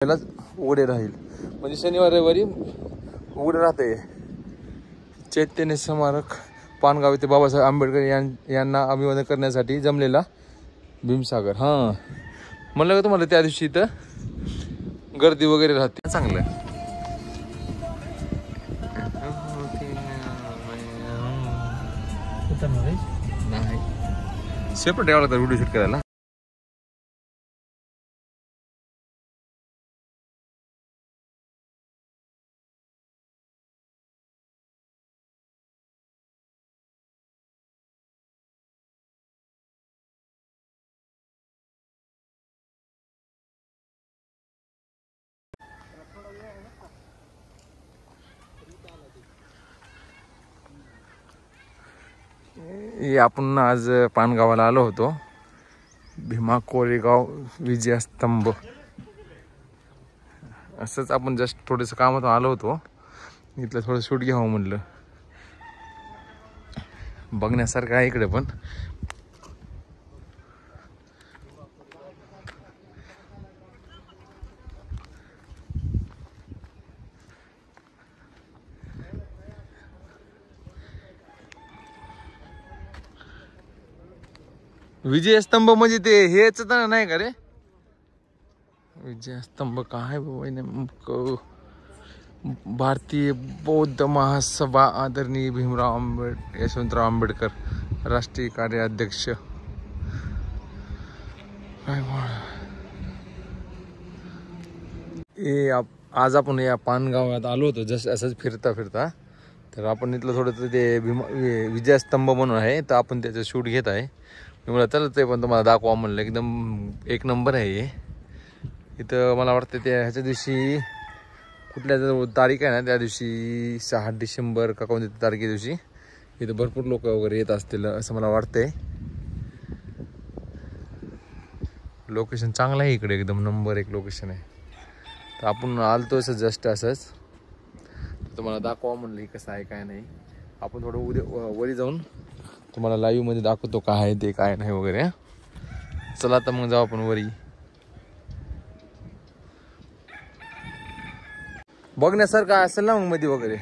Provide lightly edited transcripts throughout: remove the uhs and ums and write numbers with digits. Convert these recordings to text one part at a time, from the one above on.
त्यालाच उघडे राहील, म्हणजे शनिवार रविवारी उघडे राहते. चैतन्य स्मारक पानगाव येथे बाबासाहेब आंबेडकर यांना अभिवादन करण्यासाठी जमलेला भीमसागर. हां, म्हणलं का तुम्हाला त्या दिवशी इथं गर्दी वगैरे राहते. चांगलं नाही, सेपरेट यावं लागतं व्हिडिओ शूट करायला. आपण आज पानगावाला आलो होतो. भीमा कोरेगाव विजयस्तंभ असंच आपण जस्ट थोडंसं कामातून आलो होतो. इथलं थोडं शूट घ्यावं म्हटलं. बघण्यासारखं आहे इकडे पण. विजयस्तंभ म्हणजे ते हेच तर नाही का रे? विजयस्तंभ काय नेमकं? भारतीय बौद्ध महासभा आदरणीय भीमराव यशवंतराव आंबेडकर राष्ट्रीय कार्याध्यक्ष. आज आपण या पानगावात आलो होतो जस्ट असंच फिरता फिरता. तर आपण इथलं थोडं ते विजयस्तंभ म्हणून आहे, तर आपण त्याचं शूट घेत आहे. मी मला चला ते पण तुम्हाला दाखवा म्हणलं. एकदम एक नंबर आहे हे. इथं मला वाटतं ते ह्याच्या दिवशी कुठल्या तारीख आहे ना, त्या दिवशी 6 डिसेंबर का कोणत्या तारखे दिवशी इथं भरपूर लोक वगैरे येत असतील असं मला वाटतंय. लोकेशन चांगलं आहे इकडे, एकदम नंबर 1 लोकेशन आहे. तर आपण आलतो असं जस्ट असंच तुम्हाला दाखवा म्हणलं कसं आहे काय नाही. आपण थोडं उद्या वरी जाऊन तुम्हाला लाईव्ह मध्ये दाखवतो काय आहे ते काय नाही वगैरे. चला तर मग जाऊ आपण वरी. बघण्यासारखं असेल ना मग मध्ये वगैरे.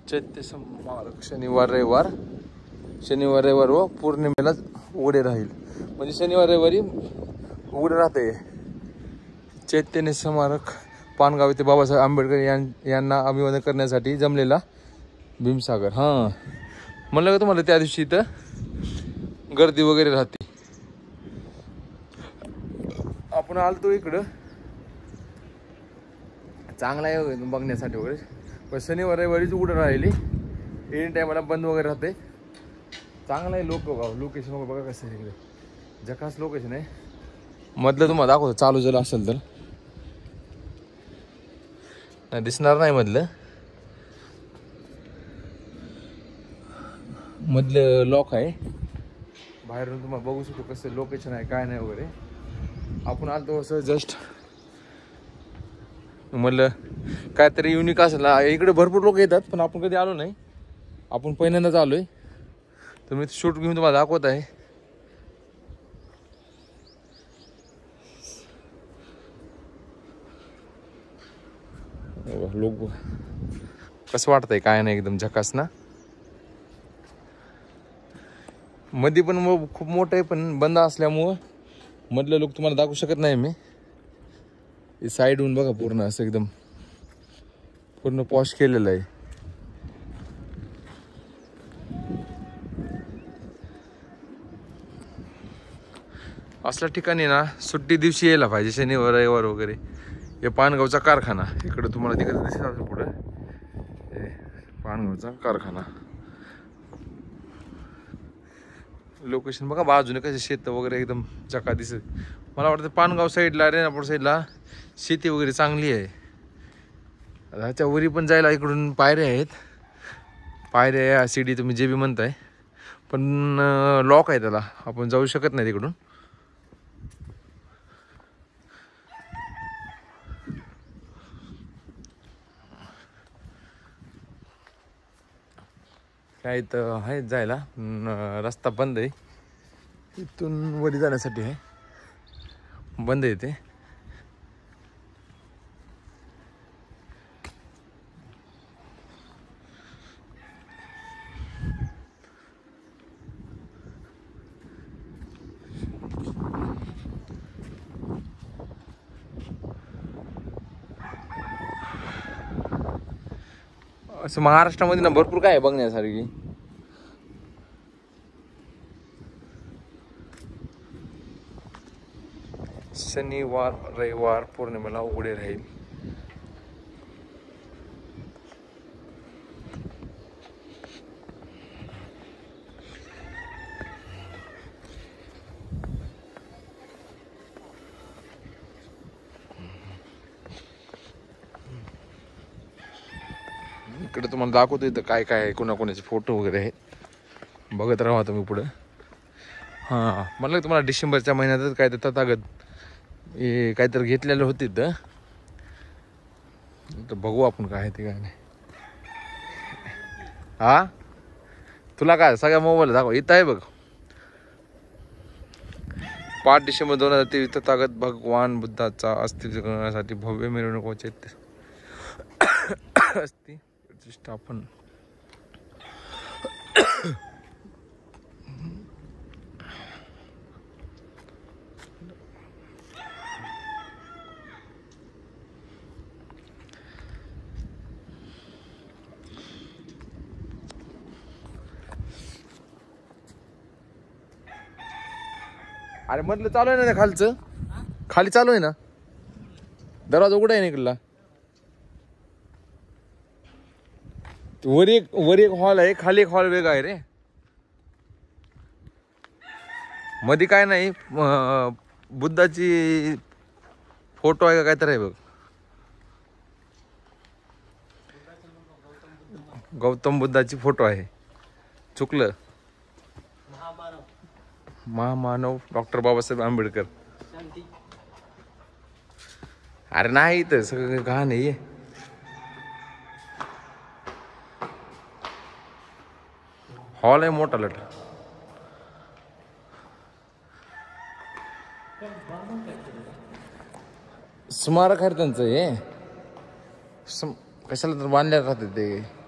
चैत्य स्मारक शनिवार रविवार व पौर्णिमेलाच उघडे राहील, म्हणजे शनिवार रविवारी उघडे राहते. चैतन्य स्मारक पानगाव येथे बाबासाहेब आंबेडकर यांना अभिवादन करण्यासाठी जमलेला भीमसागर. हां, म्हणलं का तुम्हाला त्या दिवशी इथं गर्दी वगैरे राहते. आपण आलतो इकडं, चांगला आहे बघण्यासाठी वगैरे. पण शनिवार रविवारीच उघडं राहिली, एनी टायमाला बंद वगैरे राहते. चांगला आहे लोकेशन वगैरे बघा कसं आहे इकडे. जकास लोकेशन आहे. मधलं तुम्हाला दाखवतो चालू झालं असेल तर. नाही दिसणार नाही मधलं लॉक आहे. बाहेरून तुम्हाला बघू शकतो कसं लोकेशन आहे काय नाही वगैरे. आपण आलतो असं जस्ट म्हणलं काहीतरी युनिक असेल. इकडे भरपूर लोक येतात पण आपण कधी आलो नाही, आपण पहिल्यांदाच आलोय. तर मी शूट घेऊन तुम्हाला दाखवत आहे. लोक कसं वाटतंय काय नाही, एकदम झकास ना. मध्ये पण खूप मोठं आहे पण बंद असल्यामुळं मधलं लोक तुम्हाला दाखवू शकत नाही मी. साईड होऊन बघा पूर्ण असं एकदम पूर्ण पॉश केलेलं आहे. असल्या ठिकाणी ना सुट्टी दिवशी यायला पाहिजे, शनिवार रविवार वगैरे. हे पानगावचा कारखाना इकडं तुम्हाला तिकडे दिसत असेल पुढं. पानगावचा कारखाना लोकेशन बघा. बाजूने कसे शेत वगैरे एकदम चका दिसत. मला वाटतं पानगाव साईडला रेणापूर साईडला शेती वगैरे चांगली आहे. ह्याच्या वरी पण जायला इकडून पायऱ्या आहेत. पायऱ्या सीडी तुम्ही जे बी म्हणताय, पण लॉक आहे त्याला, आपण जाऊ शकत नाही तिकडून. काय इथं आहे जायला रस्ता बंद आहे. इथून वरी जाण्यासाठी आहे बंद आहे ते. असं महाराष्ट्रामध्ये ना भरपूर काय आहे बघण्यासारखी. शनिवार रविवार पौर्णिमेला उघडे राहील. इकडे तुम्हाला दाखवतो इथं काय काय आहे, कोणाकोणाचे फोटो वगैरे आहेत. बघत राहा तुम्ही पुढं. हां म्हणलं तुम्हाला डिसेंबरच्या महिन्यातच काय तर तथागत हे काहीतरी घेतलेलं होते तर बघू आपण काय ते काय नाही. हा तुला काय सगळ्या मोबाईल दाखव इथं आहे बघ. 5 डिसेंबर 2023 तथागत भगवान बुद्धाचा अस्तित्व करण्यासाठी भव्य मिरवणूक असती प्रतिष्ठापन. अरे म्हटलं चालू आहे ना खालचं, खाली चालू आहे ना, दरवाजा उघडा आहे ना इकडला. वर एक हॉल आहे, खाली एक हॉल वेगळा आहे रे. मध्ये काय नाही, बुद्धाची फोटो आहे का काहीतरी आहे बघ. गौतम बुद्धाची फोटो आहे. चुकलं. महामानव डॉक्टर बाबासाहेब आंबेडकर. अरे नाही इथं सगळं घाण आहे. हॉल आहे मोठा लट. स्मारक आहे त्यांचं हे. कशाला तर बांधल्या राहते ते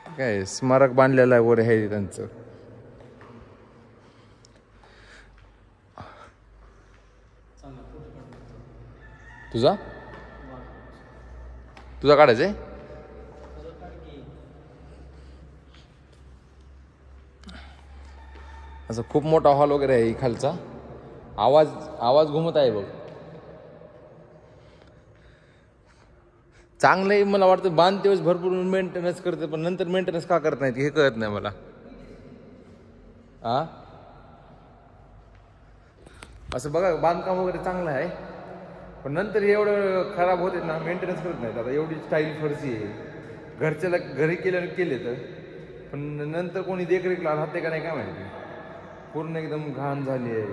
काय स्मारक बांधलेलं आहे वर आहे त्यांचं. तुझा काढायचंय. असं खूप मोठा हॉल वगैरे आहे खालचा. आवाज घुमत आहे बघ. चांगलंही मला वाटतं बांधते वेळेस भरपूर मेंटेनन्स करते, पण नंतर मेंटेनन्स का करत नाहीत हे कळत नाही मला. असं बघा बांधकाम वगैरे चांगलं आहे, पण नंतर एवढं खराब होते ना, मेंटेनन्स करत नाहीत. आता एवढी स्टाईल फरशी आहे, घरच्याला घरी केले तर, पण नंतर कोणी देखरेखला राहते का नाही काय माहिती. पूर्ण एकदम घाण झाली आहे.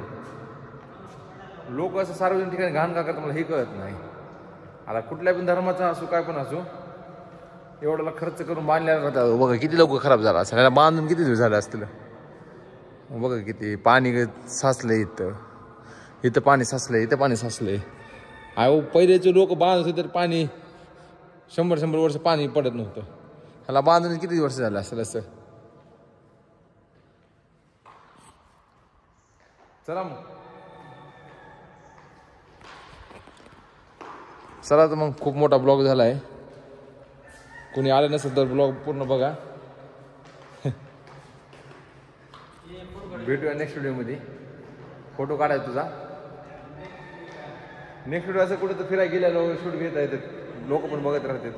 लोक असं सार्वजनिक ठिकाणी घाण का करतात मला हे कळत नाही. आता कुठल्या पण धर्माचा असो काय पण असो, एवढ्याला खर्च करून बांधलेला राहतात. बघा किती लवकर खराब झाला असेल. याला बांधून किती दिवस झाले असतील. बघा किती पाणी साचलंय. इथं पाणी साचलंय, इथं पाणी साचलंय. अहो पहिलेचे लोक बांधत होते तर पाणी 100 वर्ष पाणी पडत नव्हतं. ह्याला बांधून किती वर्ष झालं असेल असं. चला मग चला तर मग खूप मोठा ब्लॉग झाला आहे. कोणी आलं नसेल तर ब्लॉग पूर्ण बघा. भेटूया नेक्स्ट व्हिडिओमध्ये. फोटो काढायचा तुझा. नेक्स्ट व्हिडिओ असं कुठं तर फिरायला गेल्यावर शूट घेता येतात, लोक पण बघत राहतात.